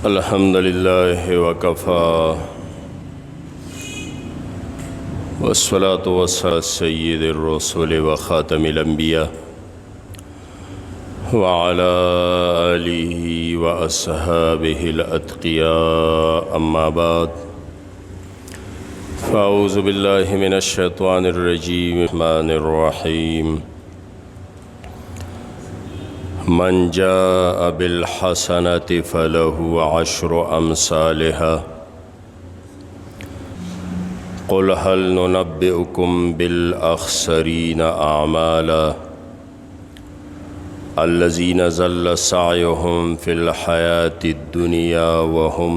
अल्हम्दुलिल्लाह वकफ़ा वस्सलातु वस्सलामु अला सय्यिदिर रसूल व ख़ातमिल अंबिया व अला आलिहि व अस्हाबिहिल अत्क़िया अम्मा बाद फ़अऊज़ु बिल्लाहि मिनश शैतानिर रजीम बिस्मिल्लाहिर रहमानिर रहीम मन जाअ बिल हसनति फलहु अश्रु अम्सालिहा क़ुल हल नुनब्बिउकुम बिल अख़्सरीन अअमाला अल्लज़ीना ज़ल्ल सअयुहुम फ़िल हयातिद दुनिया वहुम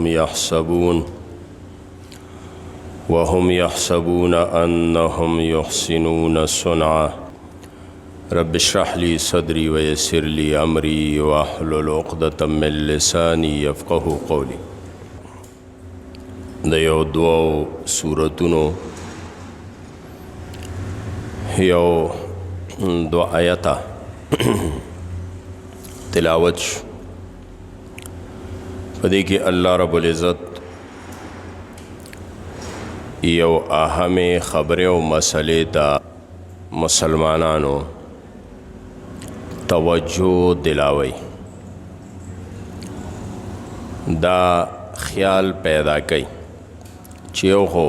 यहसबून अन्नहुम युहसिनून सुन्आ रब्बि इश्रह ली सदरी व यस्सिर ली अमरी वाहलुल उक़दतम मिन लिसानी यफ़क़हू क़ौली। द यो दुओ सूरतुनो यो दो आयता तिलावत पदे कि अल्लाह रब्बुल इज़्ज़त यो अहम ख़बरें व मसले ता मुसलमानानो तवज्जो दिलावई दा ख्याल पैदा कई चेयो हो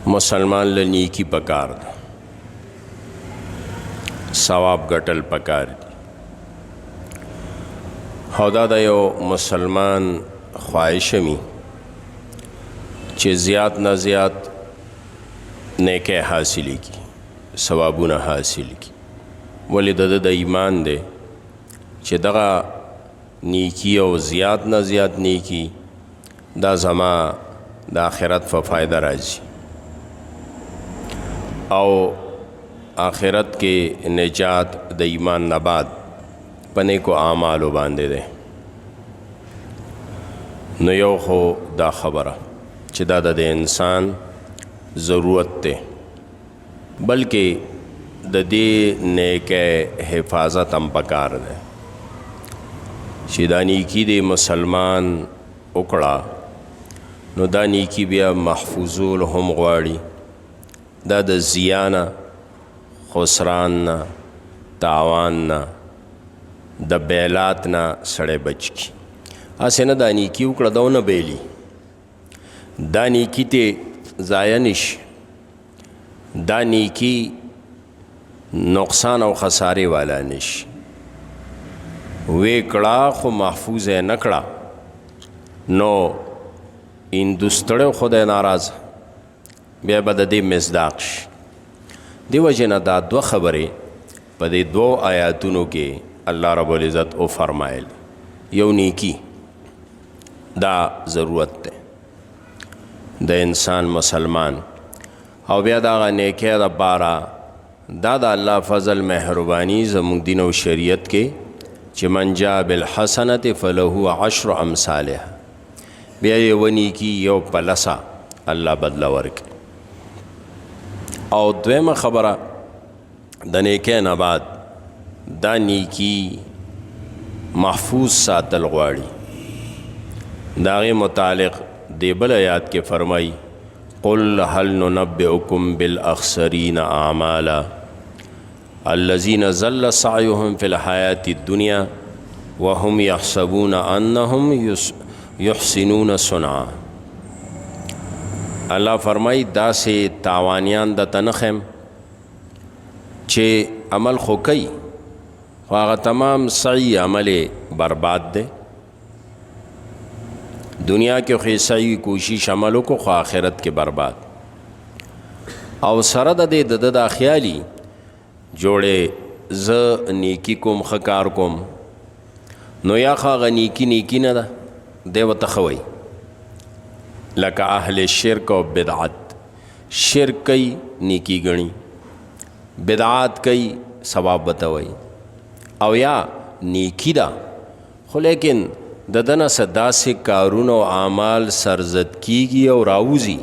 मुसलमान ल नीकी पकार दा सवाब गटल पकार हौदा दा यो मुसलमान ख्वाहिशमी चे ज़्याद न ज़्याद नेके हासिली की सवाबुना हासिल की वली द ईमान दे चे दगा नीकी और ज़्याद न ज़्याद नीकी दा ज़मा दा आखिरत फ़ायदा राजी और आखिरत के निजात द ईमान नबाद पने को आमालो बांधे दे नयो हो दा खबरा चे दा दे इंसान ज़रूरत ते बल्कि ददे नेके हिफाजत हम पकार दे शिदानी की दे मुसलमान उकड़ा नो दानी की बिया महफूजुल हम गवाड़ी दा द ज़ियाना खुसरान ना तावान ना द बैलात ना सड़े बच की आसे न दानी की उकड़ा दो न बेली दानी की ते ज़ायनिश दानी की नुकसान और ख़सारे वाला निश वे कड़ा खो महफूज है नकड़ा नो इन दुस्तड़े खुद नाराज़ बे बददे मिज़दाक़ देव जना दा दो खबरें पदे दो आयातुनों के अल्लाह रब्बुल इज़्ज़त ओ फरमायल यौनी की दा ज़रूरत द इंसान मुसलमान और ब्या दागा नेके दा बारा दादा अल्लाह फ़ज़ल मेहरबानी ज़मुन दीन व शरीयत के चिमन जा बिल हसनत फ़लहु अश्रु अम्सालिहा बिया ये वनी की यो पलसा अल्लाह बदला वर्क और द्वेम ख़बरा दने के नबाद दानी की महफूज सातल गवाड़ी दागे मुतालिक़ देबल आयात के फरमाई क़ुल हल नुनब्बिउकुम बिल अख़्सरीन अअमाला अल्लज़ीना ज़ल्ल सअयुहुम फ़िल हयातिद दुनिया वहुम यहसबून अन्नहुम युहसिनून सुन्आ। अल्लाह फरमाई दा से तावानियान द तनख़ेम चे अमल खो कई ख़्वागा तमाम सही अमल बर्बाद दे दुनिया के ख़िसाई कोशिश अमलों को ख़्वा आखिरत के बर्बाद और सरद दे ददा ख्याली जोड़े ज़ नीकी कुम ख़कार कुम नो या खागा नीकी नीकी न दा देव तखवई लका अहले शिरक और बिदअत शिरक कई नीकी गणी बिदअत कई सवाब बतावई और या नीकी दा खो लेकिन ददना सदा से कारून और आमाल सरजद कीगी और आऊज़ी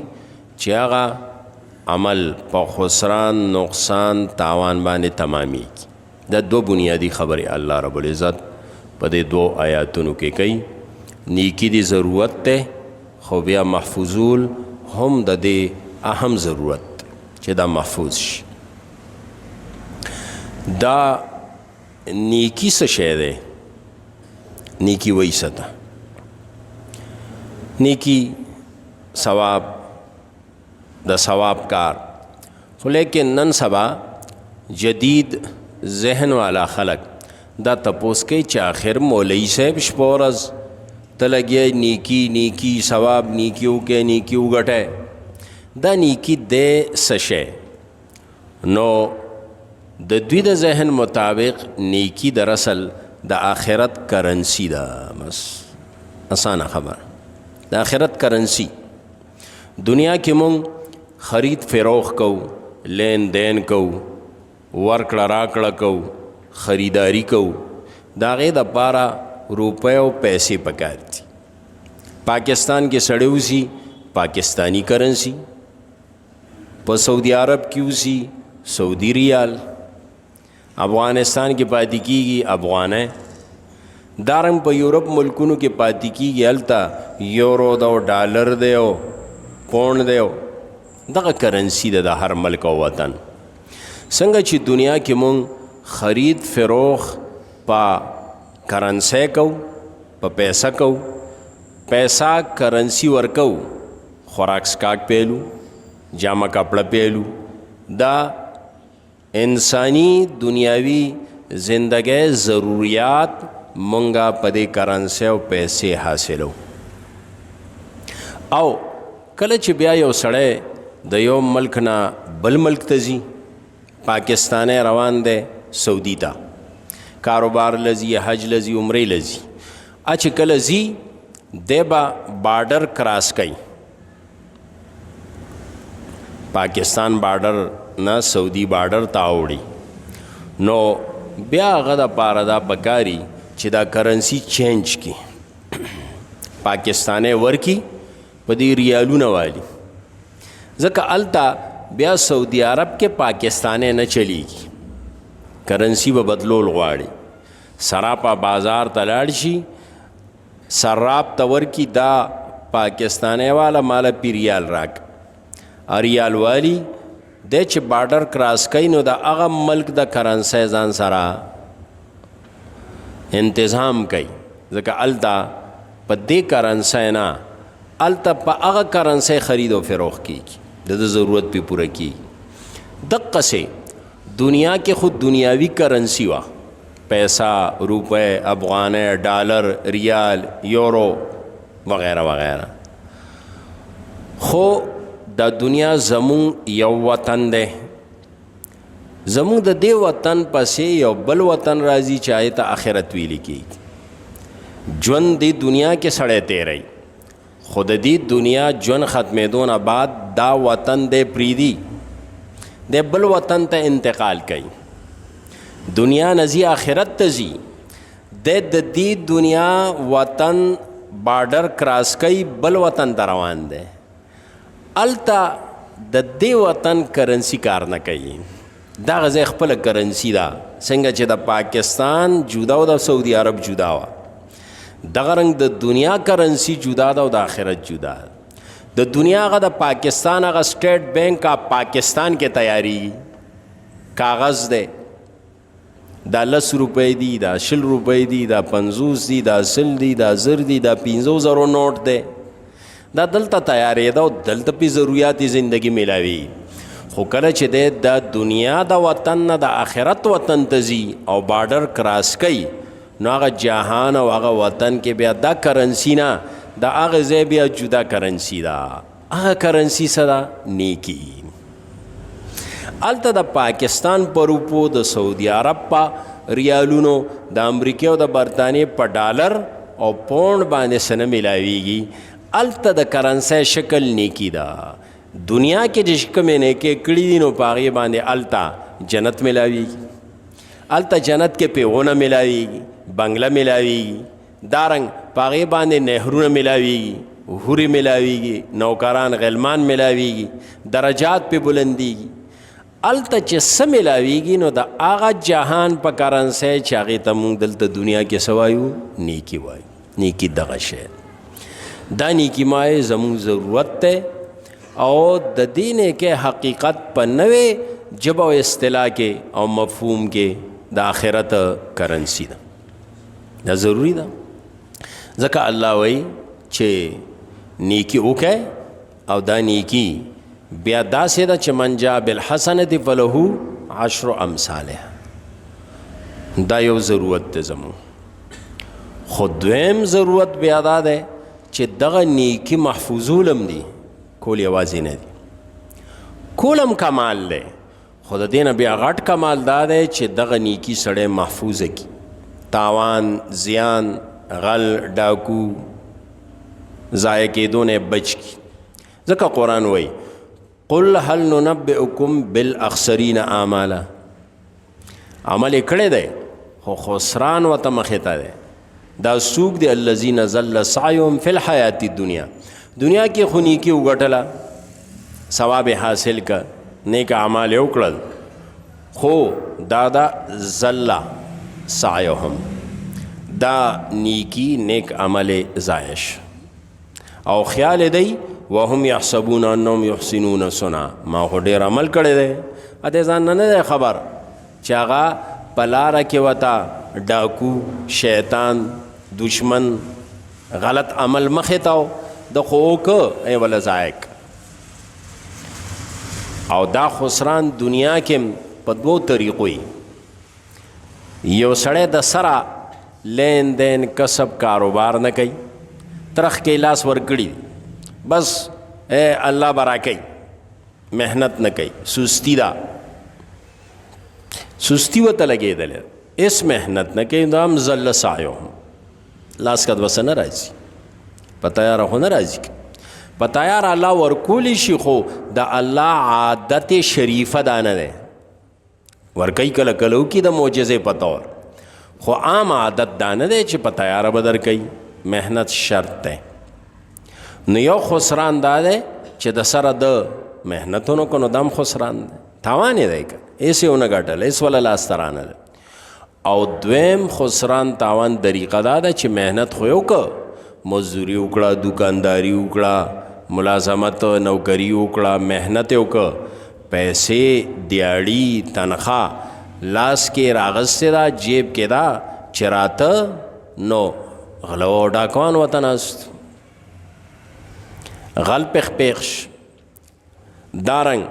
चागा عمل په خسران نقصان تاوان باندې تمامی دا دو بنیادی خبرې الله رب العزت په دې دو آیاتونو کې کوي نیکی دی ضرورت ته خو بیا محفوظول هم د دې اهم ضرورت چې دا محفوظ شي دا نیکی څه شی دی نیکی وایي څه ده نیکی ثواب د ثواب کار خو لیکن نن سبا جدید ذہن والا خلق دا تپوس کوي چې آخر مولوی صاحب شپه ورځ ته لګیا نیکی نیکی ثواب نیکی وکړه نیکی وګټه دا نیکی دی څه شی نو د دوی د ذهن مطابق نیکی در اصل د آخرت کرنسی ده بس اسانه خبر د آخرت کرنسی دنیا کې مونږ خرید فروخت کو لین دین کو ورکړه راکړه کو خریداری کو دا غې د پاره روپے او پیسې پکار دي پاکستان کې سړی اوسي پاکستانی کرنسی په سعودي عرب کې اوسي سعودي ریال افغانستان کې پاتې کېږي افغانۍ دارنګ په یورپ ملکونو کې پاتې کېږي هلته یورو ده او ډالر دی او پونډ دی دغه کرنسی ده د هر ملک او وطن څنګه چې دنیا کې مونږ خرید فروخت په کرنسی کو په پیسه کو پیسہ کرنسی ورکو خوراک سکاک پیلو جامع کپڑا پیلو دا انسانی دنیاوی زندگی ضروریات منگا پدے کرنسی او پیسے حاصلو او کله چې بیا یو سړی د یو ملک نه بل ملک ته ځي پاکستانی روان دی سعودي ته کاروبار لزی حج لزی عمرې لزی چې کله ځي دی به بارډر کراس کوي پاکستان بارډر نه سعودي بارډر ته اوړي نو بیا هغه دپاره دا پکاري چې دا کرنسی چینج کی پاکستانی ورکی په دې ریالونه والی ځکه هلته بیا سعودي عرب کې پاکستانی نه چلیږي کرنسی به بدلول غواړي سراپا بازار ته لاړ شي سراب ته ورکی دا پاکستانی والا مالا پی ریال راک ریال والی دی چې بارډر کراس کوي نو د هغه ملک د کرنسی ځان سره انتظام کوي ځکه هلته په دې کرنسی نه هلته په هغه کرنسی خرید او فروخت کیږي د ضرورت پې پوره کیږي دقسې دنیا کې خود دنیاوی کرنسی وا پیسہ روپے افغانۍ ډالر ریال یورو وغیرہ وغیرہ خو دا دنیا زمون یو وطن دی زمون د دې وطن پسې یو بل وطن راځي چې هغې ته آخرت ویلی کېږي ژوند دې دنیا کې سړی تیری خو د دې دنیا ژوند ختمېدو نه بعد دا وطن دی پرېږدي دی بل وطن ته انتقال کوي دنیا نه ځي آخرت ته ځي دی د دې دنیا وطن بارډر کراس کوي بل وطن ته روان دی التا د دې وطن کرنسی کار نه کوي دا غزه خپل کرنسی دا څنګه چې د پاکستان جدا او د سعودي عرب جدا وا دغه رنګ د دنیا کرنسی جدا ده او د آخرت جدا د دنیا غا د پاکستان غا سٹیٹ بینک کا پاکستان کې تیاری کاغذ ده دا 10 روپے دی دا 20 روپے دی دا 50 دی دا 100 دی دا 1000 دی دا 500 نوٹ ده دا دلته تیارې ده او دلته پې ضروریات زندگی ملاوي خو کله چې دی د دنیا د وطن نه د آخرت وطن ته ځي او بارډر کراس کوي نو هغه جهان او هغه وطن کې بیا دا کرنسی نه د هغه ځای بیا جدا کرنسی ده هغه کرنسی څه ده نیکي هلته د پاکستان په روپو د سعودي عرب په ریالونو د امریکې او د برطانیې په ډالر او پونډ باندې څه نه میلاویږي الته د کرنسی شکل نیکی دا دنیا کې چې کومې نیکې کړي دي نو په هغې باندې الته جنت میلاویږي الته جنت کې پیغونه میلاویږي بنګله میلاویږي دارنګ په هغې باندې نهرونه میلاویږي حورې ملاویږي، نوکران غلمان ملاویږي، درجات په بلندیږي. الته چې څه ملاویږي نو د هغه جهان په کرنسی چې هغې ته مونږ دلته دنیا کې څه وایو؟ نیکي وایو. نیکي دغه شی دا نیکي مای زمونږ ضرورت دی او د دې نیکۍ حقیقت په نوې ژبه او اصطلاح کې او مفهوم کې د آخرت کرنسی ده. دا ضروری ده ځکه الله وایي چې نیکی وکړئ او دا نیکی بیا داسې ده چې من جاء بالحسنة فله عشر امثالها. دا یو ضرورت دی زمون. خو دویم ضرورت بیا دا دی چې دغه نیکی محفوظولم دي، کول یوازې نه دي، کولم کمال دی. خو د دې نه بیا غټ کمال دا دی چې دغه نیکی سړی محفوظه کي، تاوان، زیان، غل، ډاکو، ضایع کېدو نه بچ کی. ځکه قرآن وایي قل هل ننبئکم بالاخسرین اعمالا. عمل یې کړی دی خو خسران ورته مخې ته دی. دا څوک دی؟ الذین ضل سعیهم فی الحیات الدنیا. دنیا کې خو نیکي وګټله، ثواب حاصل که، نیک اعمال یې وکړل، خو دا ضل سعیهم، دا نیکی نیک عمل ضایع او خیال دی وهم یحسبون انهم یحسنون صنعا. ما خو ډېر عمل کړی دی، اته ځان نه دی خبر چې هغه په لاره کې ورته ډاکو، شیطان، دشمن غلط عمل مخې ته د خو وکړه ای وله ضایع. او دا خسران دنیا کې په دوو طریقو وي. یو سړی د سره لین دین کسب کاروبار نه کوي، ترخ کې لاس ورکړي، بس اے الله برا کوي، محنت نه کوي، سستی ده، سستی ورته لګېدلې، اس محنت نه کوي. دا هم ضل سعیهم، لاس کد وسه نه راځي، په تیاره خو نه راځي. په تیاره الله ورکولی شي خو د الله عادت شریفه دا نه دی. ورکوي کله کله وکړي د معجزې په طور، خو عام عادت دا نه دی چې په تیاره به درکوي. محنت شرط دی. نو یو خسران دا دی چې د سره د محنتونو کو نو دم خسران دی، تاوان یې دی که ایسې ونه ګټل، ایس وله لاسته رانه ده. او دویم خسران تاوان طریقه دا ده چې محنت خو یې وکړه، مزدوري وکړه، دکانداري وکړه، ملازمت نوکري وکړه، محنت یې وکړه، پیسې، دیاړي، تنخواه لاس کې راغستې ده، جیب کې ده، چې راته نو غلو او ډاکوان ورته ناست، غل پېښ پېښ شو، دارنګ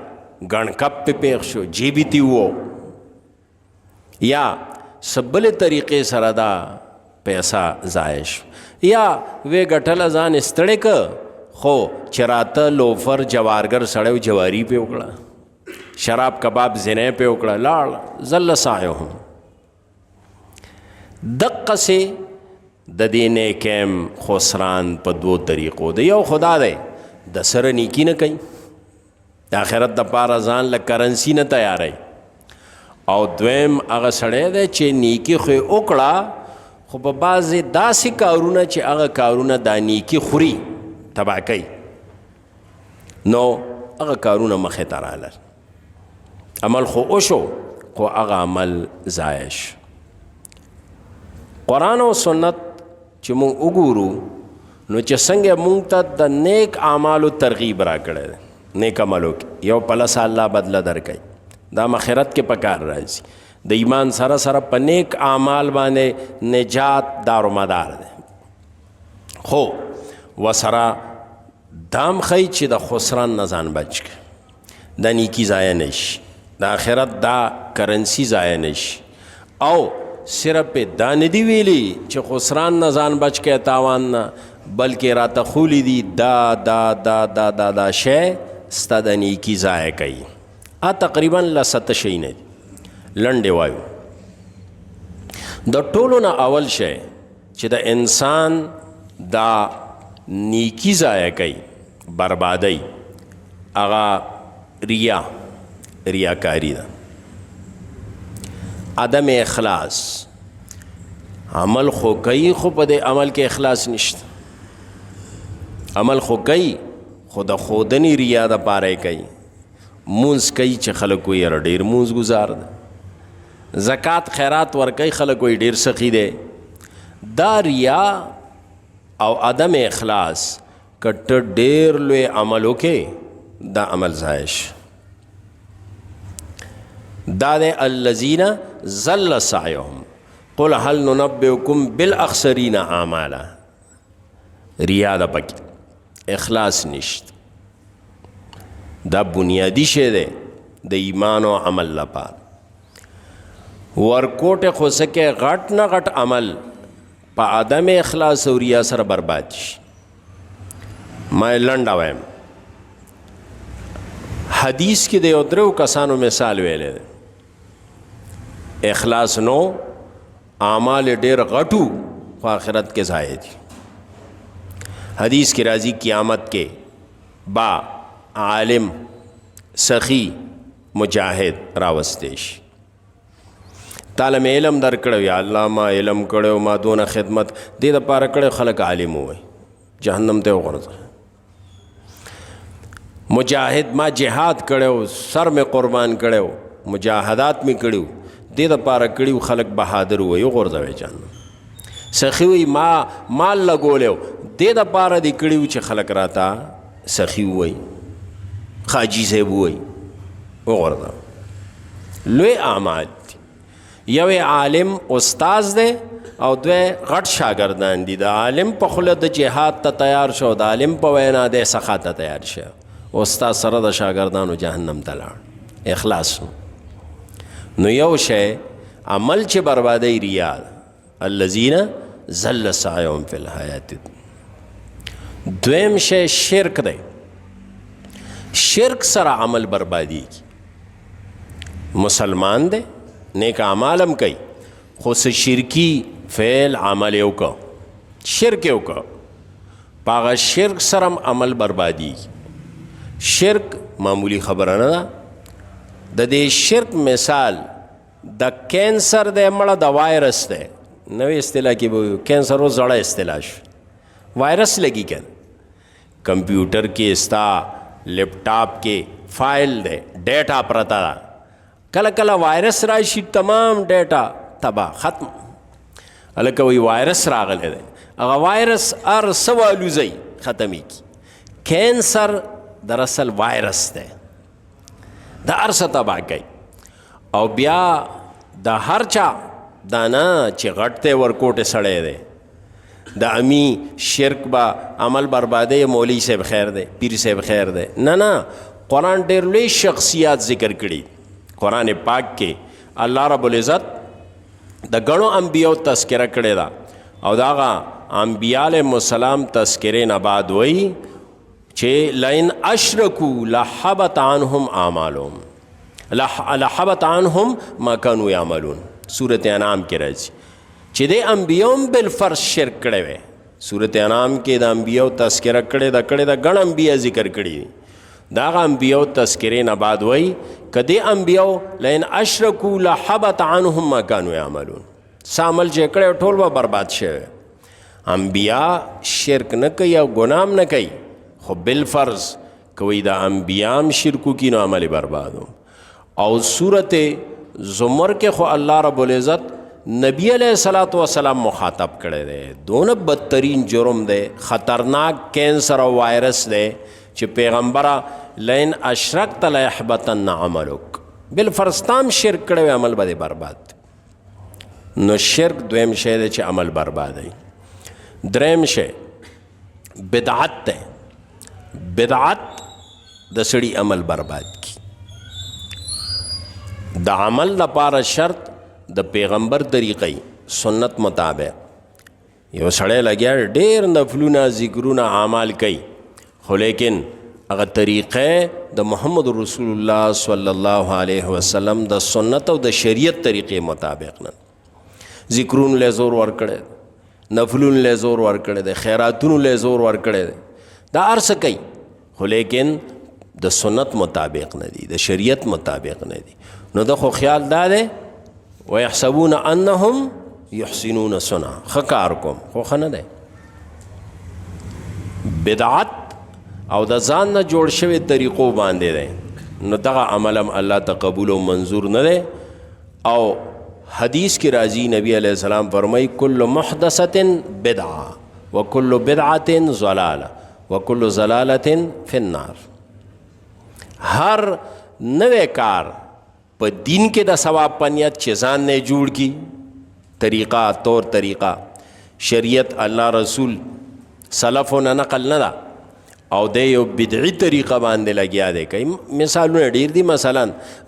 ګڼکپ پې پېښ شو، جیبي تی وو، یا سبلې طریقې سره دا پیسه ضایع شو، یا وې ګټله ځان ستړی که خو چې راته لوفر جوارګر سړی جواري پې وکړه، شراب کباب زینې پې وکړه، لاړ ضل سعیهم. دقسې د دې نیکیم خسران په دوو طریقو دی. یو خدا دی د سره نیکي نه کوي، د آخرت دپاره ځان له کرنسي نه تیاری، او دویم هغه سړی دی چې نیکي خو یې وکړه خو په بعضې داسې کارونه چې هغه کارونه دا نیکي خوري، تباه کوي، نو هغه کارونه مخې ته رالل. عمل خو وشو خو هغه عمل ضایع شو. قرآن او سنت چې مونږ وګورو نو چې څنګه مونږ ته د نیک اعمالو ترغیب را کړی دی، نیک عملو کې یو پلس الله بدله درکوي، دا آخرت کې پکار راځي. د ایمان سره سره په نیک اعمال باندې نجات دارومدار دی. خو وسره دام خی چې د خسران نه ځان بچ کړي، د نیکي ضایع نه شي، د آخرت دا کرنسي ضایع نه شي. او صرف دا نه دی ویلي چې خسران نه ځان بچ کې تاوان نه، بلکې راته خولی دی دا دا دا دا دا دا شی ستا د نیکي ضایع کوي. تقریبا لسته شی نه دي، لنډې وایو. د ټولو نه اول شی چې د انسان دا نیکی ضایع کوي، بربادی، هغه ریاکاری ده، عدم اخلاص. عمل خو کوي خو په دې عمل کې اخلاص نشته، عمل خو کوي خو د ښودنې ریا دپاره یې کوي. مونځ کوي چې خلک وایي یاره ډېر مونځ ګزار ده. زکات خیرات ورکوي خلک وایي ډېر سخي دی. دا ریا او عدم اخلاص که ته ډېر لوی عمل وکې دا عمل ضایع شي. دا دی الذین ضل سعیهم قل هل ننبئکم بالاخسرین اعمالا. ریا ده پکې، اخلاص نشته. دا بنیادی شی دی د ایمان او عمل لپاره. ورکوټې خو سکې غټ نه غټ عمل په عدم اخلاص او ریا سره برباد شي. ما یې لنډه وایم. حدیث کې د یو درو کسانو مثال ویلی دی. اخلاص نو، اعمال ډېر غټو خو آخرت کې ضایع دي. حدیث کې راځي قیامت کې با عالم سخی مجاهد راوستی شي. تعالی مې علم در کړو، یا الله ما علم کړو، ما دونه خدمت دې دپاره کړی، خلک عالم ووایي جهنم ته وغورځوي. مجاهد ما جهاد کړو، سر مې قربان کړو، مجاهدات مې کړو، دې دپاره کړي خلک بهادر ووایي وغورځوي جهنم. سخي وایي ما مال لګولی دې دپاره دې کړي چې خلک راته سخي ووایي، خاجي صاحب ووایي وغورځوي. لوی اعمال دي. یو عالم استاز دی او دوی غټ شاګردان دي. د عالم په خوله د جهاد ته تیار شو، د عالم په وینا د سخا ته تیار شو. استاد سره د شاګردانو جهنم ته لاړ. اخلاص نو یو شی عمل چې بربادی ریا الذین ضل سعیهم فی الحیات. دویم شی شرک دی. شرک سره عمل بربادی کی. مسلمان دی، نیک اعمال هم کوي، خو څه شرکی فعل عمل یې وکړه، شرک یې وکړه، په هغه شرک سره هم عمل بربادي. شرک معمولی خبره نه ده. د دې شرک مثال د کینسر دی، مړه د وایرس دی. نوې اصطلاح کې به کینسر و زړه اصطلاح شو. وایرس لګي که کمپیوټر کې ستا لیپ ټاپ کې فایل دی، ډیټا پرته ده. کله کله وایرس راشي، تمام ډیټا تباہ ختم. هلکه وایي وایرس راغلی دی، هغه وایرس هر څه والوځئ ختمې کی. کینسر در اصل وایرس دی، د هر څه تباہ کوي. او بیا د هر چا دا نه چې غټ دی ورکوټې سړی دی، د امی شرک به عمل بربادی، مولوي صاحب خیر دی، پیر صاحب خیر دی. نه نه، قرآن ډېر لوی شخصیات ذکر کړي. قرآن پاک کې الله رب العزت د غنو انبیاء تذکرہ کړی دا، او دا هغه انبیاء علیهم السلام تذکرې نه بعد وایي چې لئن اشرکوا لحبط عنهم اعمالهم لحبط عنهم ما كانوا يعملون. سورة انعام کې راځي چې د انبیاء بالفرض شرک کړی وی. سورة انعام کې د انبیاء تذکرہ کړی دا غن انبیاء ذکر کړي. دا هغه انبیاء تذکرې نه بعد وایي کدی انبیاء لئن اشرکوا لحبط عنهم ما كانوا يعملون. سامل چې کړی ټول به برباد شوی. انبیاء شرک نه کوي او ګناه نه کوي، خو بالفرض کوي دا انبیاء شرکو کی نو عمل بربادو. او سورت زمر کې خو الله رب العزت نبی علیہ الصلوۃ والسلام مخاطب کړی دی. دونه بدترین جرم دی، خطرناک کینسر او وایرس دی چې پیغمبره لئن اشرکت لیحبطن عملک. بالفرض تام شرک کړی وی، عمل به برباد. نو شرک دویم شی دی چې عمل برباد دی. دریم شی بدعت دی. بدعت د سړي عمل برباد کی. د عمل لپاره شرط د پیغمبر طریقې سنت مطابق. یو سړی لګیا ډېر نفلونه ذکرونه اعمال کوي، خو لیکن هغه طریقې د محمد رسول الله صلی الله علیه وسلم د سنت او د شریعت طریقې مطابق نه. ذکرون له زور ورکړي، نفلون له زور ورکړي دی، خیراتونو له زور ورکړي دی، دا هر څه کوي، خو لیکن د سنت مطابق نه دي، د شریعت مطابق نه دي. نو د خو خیال دا دی ويحسبون انهم يحسنون صنعا، ښه کار کوم خو ښه نه دی. بدعت او د ځان نه جوړ شوی طریقو باندې دی نو دغه عمل هم الله ته قبول او منظور نه دی. او حدیث کی راضی نبی علیہ السلام فرمائی کل محدثت بدعہ وکل بدعت ضلالہ وکل ضلالت فی النار. ہر نوے کار په دین کې د ثواب پنیت چې ځان نه جوړ کی طریقہ طور طریقہ شریعت الله رسول سلفونه نقل نه ده او د یو بدعي طریقه باندې لګیا دی. کوي مثالونه ډیر دي. مثلا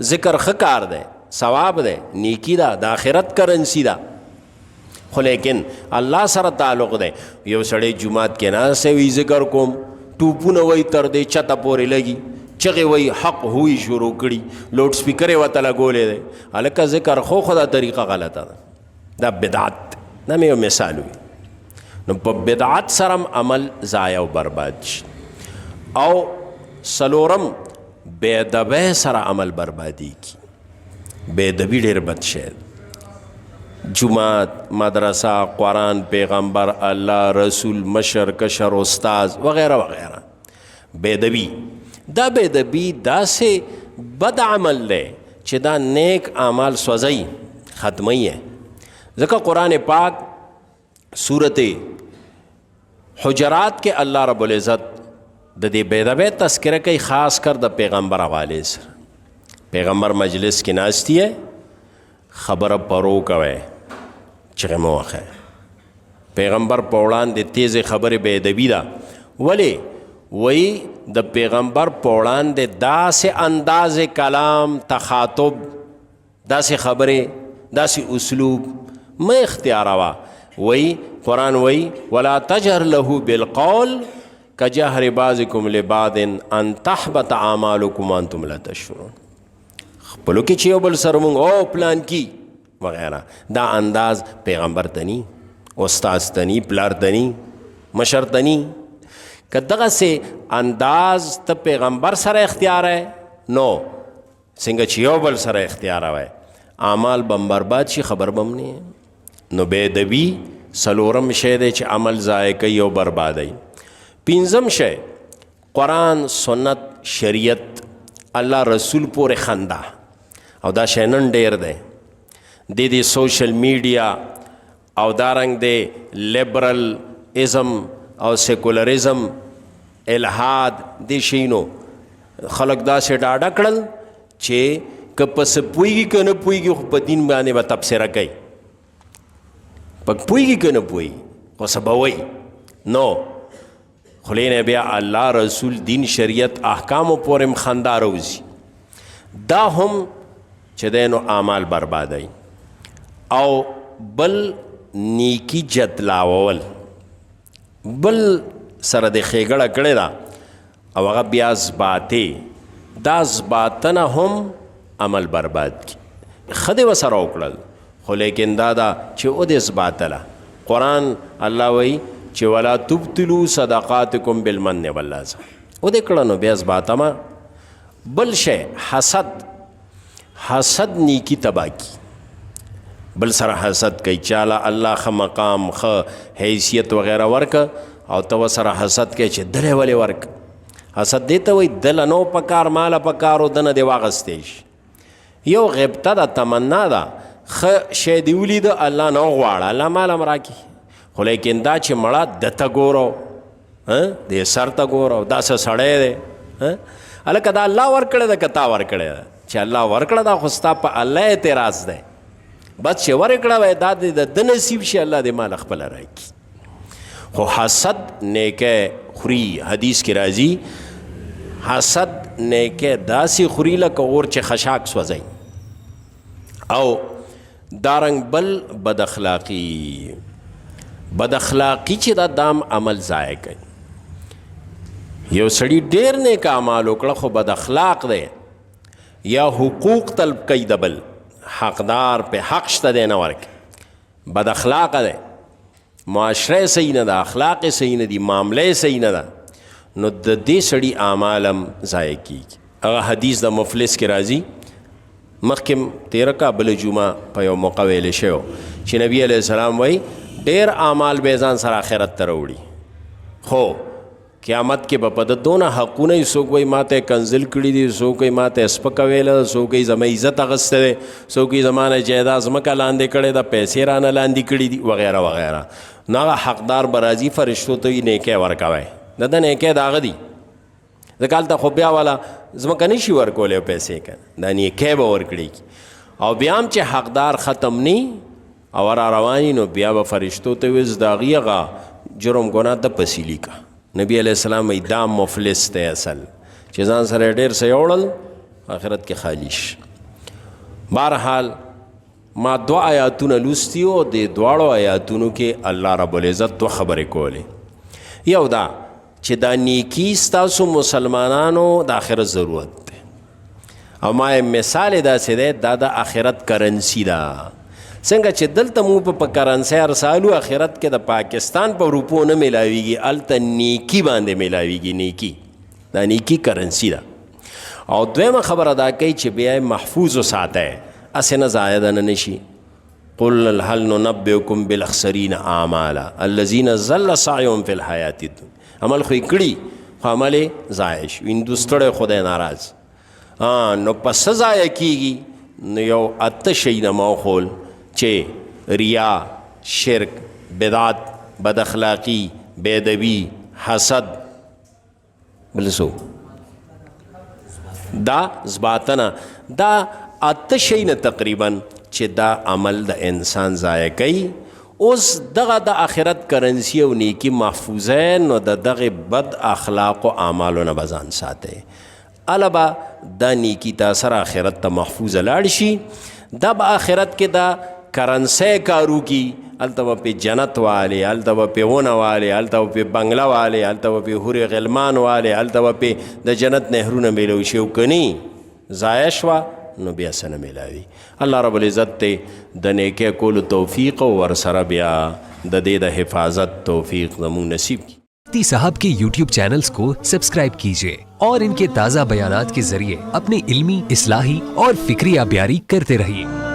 ذکر ښه کار دی، ثواب دی، نیکی ده، د آخرت کرنسی ده، خو لیکن الله سره تعلق دی. یو سړی جماعت کې ناست وي ذکر کوم ټوپونه وای تر دې چته پورې لګي چغې وای حق ہوئی شروع کړي لوډ سپیکر یې ورته لګولی دی. هلکه ذکر خو دا طریقه غلطه ده، دا بدعت. دا مې یو مثال وي. نو په بدعت سره عمل ضایع او برباد شي. او سلورم بے ادبۍ سره عمل بربادیږي. بے ادبي ډېر بد شی. جماعت، مدرسه، قرآن، پیغمبر، الله، رسول، مشر، کشر، استاذ وغیرہ وغیرہ. بے ادبي، دا بے ادبي داسې بد عمل دی چې دا نیک اعمال سوځوي، ختموي. ځکه قرآن پاک صورت حجرات کې الله رب العزت د دې بے ادبۍ تذکره کوي، خاص کر د پیغمبر حوالې سره. پیغمبر مجلس کې ناستی ہے، خبره پرو کوي، چغې مه وهئ. پیغمبر په وړاندې تیزې خبرې بې ادبي ده. ولې وایي د پیغمبر په وړاندې داسې انداز کلام، تخاطب، داسې خبرې، داسې اسلوب مه اختیاروه. وایي قرآن وایي ولا تجهر له بالقول کجهر بعضکم لبعض ان تحبط اعمالکم وانتم لا تشعرون. خپلو کې چې یو بل سره مونږ او پلان کی وغیرہ، دا انداز پیغمبر تنی، استاذ تنی، پلار تنی، مشر تنی. که دغسې انداز ته پیغمبر سره اختیار ہے نو څنګه چې یو بل سره اختیار وای اعمال بم برباد شي، خبر بم نه. نو بے ادبي څلورم شی دی چې عمل ضایع کوي او بربادوي. پنځم شی قرآن، سنت، شریعت، الله رسول پورې خندا. او دا شی نن ډېر دی. د سوشل میډیا او دارنګ د لیبرل ازم او سیکولرزم، الحاد، دې شینو خلک داسې ډاډه کړل چې که پس پوهېږي که نه پوهېږي خو په دین باندې به تبصره کوي. پوهېږي که نه پوهېږي خو څه به وایي. نو خولې نه بیا الله رسول دین شریعت احکامو پورې هم خندا روځي. دا هم چې دی نو اعمال بربادوي. او بل نیکی جتلاول، بل سره د ښېګړه کړې ده او هغه بیا ځباتې، دا ځباتنه هم عمل برباد کړي. ښه دې ورسره وکړل خو لیکن دا ده چې او دې ځباتله. قرآن الله وایي چې ولا تبطلوا صدقاتکم بالمن والأذى. او دې کړه نو بیا ځباتمه. بل شی حسد. حسد نیکی تباه کی. بل سره حسد کوي، چاله الله ښه مقام، ښه حیثیت وغیرہ ورکه او ته ورسره حسد کوي چې دله ولې ورکه. حسد دې ته وایي دله نو پکار، ماله پکار او دنه دې واغستی شي. یو غبطه ده، تمنا ده، ښه شی دې ولیده الله نه غواړه، الله مال هم راکړي. خو لیکن دا چې مړه دته ګورو، دې سر ته ګورو، دا څه سړی دی. هلکه دا الله ورکړی ده که تا ورکړی ده؟ چې الله ورکړه ده خو ستا په الله اعتراض دی. بس چې ورکړه وای دا د ده نصیب شي، الله دې مال خپله راکړي. خو حسد نیکه خوري. حدیث کې راځي حسد نیکه داسې خوري لکه اور چې خشاک سوځي. او دارنګ بل بد اخلاقي. بد اخلاقي چې دا دام عمل ضایع کوي. یو سړي ډېر نیک اعمال وکړه خو بد اخلاق دی، یا حقوق طلب کوي د بل، حقدار په حق شته دی نه ورکوي، بد اخلاقه دی، معاشره صحیح نه ده، اخلاق صحیح نه دي، معامله صحیح نه ده، نو د دې سړي اعمال هم ضایع کیږي. هغه حدیث د مفلس کې راځي، مخکې تېره کا بله جمعه په یو موقع ویلی شوی چې نبي علیه السلام وایي ډېر اعمال به ځان سره آخرت ته راوړي، خو قیامت کې به په د دونه حقونه وي، څوک وایي ما ته کنزل کړي دي، څوک وایي ما ته سپکه ویله، څوک وایي زما عزت اخیستی دی، څوک وایي زما نه جایداد ځمکه لاندې کړې ده، پیسې رانه لاندې کړي دي وغیره وغیره. نو هغه حقدار به راځي فرشتو ته وي نیکی ورکوئ، د ده نیکی د هغه دي. ځکه هلته خو بیا والا ځمکه نه شي ورکولی او پیسې که دا نیکی به ورکړي. او بیا هم چې حقدار ختم نی او را رواني نو بیا به فرشتو ته وي د هغې هغه جرم ګناه د پسې لیکه. نبی علیہ السلام وی دا مفلس دی اصل چې ځان سره ډېر څه یوړل آخرت کې خالی شي. بهرحال ما 2 آیاتونه لوستي او د دواړو آیاتونو کې الله رب العزت 2 خبرې کولې. یو دا چې دا نیکی ستاسو مسلمانانو د آخرت ضرورت دی، او ما مثال داسې دی دا د آخرت کرنسی ده. څنګه چې دلته مو په کرنسی ارسالو آخرت کې د پاکستان په روپو نه میلاویږي، هلته نیکی باندې میلاویږي. نیکی دا نیکی کرنسی ده. او دویمه خبره دا کوي چې بیا محفوظ وساتئ، هسې نه ضایع نه نشي. قل هل ننبئکم بالاخسرین اعمالا الذین ضل سعیهم فی الحیات الدنیا. عمل خو یې کړي خو عمل یې ضایع شو، هندوستړی خدای ناراض. نو په څه ضایع کېږي؟ نو یو 8 شیونه ما وښول چې ریا، شرک، بدعت، بد اخلاقی، بےدبی، حسد، بل څو دا زباتنه، دا 8 شیونه تقریبا چې دا عمل د انسان ضایع کوي. اوس دغه د آخرت کرنسی او نیکی محفوظه، نو د دغه بد اخلاق او اعمالو نه به ځان ساتئ. البا دا نیکی تا سره آخرت ته محفوظه لاړ شي. دا به آخرت کې دا کرنسی کارو کی، هلته به پې جنت والی، هلته به پې ونه والی، هلته به پې بنګله والی، هلته به پې حور غلمان والی، هلته به پې د جنت نهرونه میلو شي. او کنی ضایع شوه نو بیا څه نه میلاوي. الله رب العزت ته د نیکۍ کولو توفیق او ورسره بیا د دې د حفاظت توفیق زموږ نصیب کی. मुफ्ती साहब के YouTube चैनल्स को सब्सक्राइब कीजिए और इनके ताज़ा बयानात के जरिए अपने इल्मी, इस्लाही और फिक्री अबियारी करते रहिए.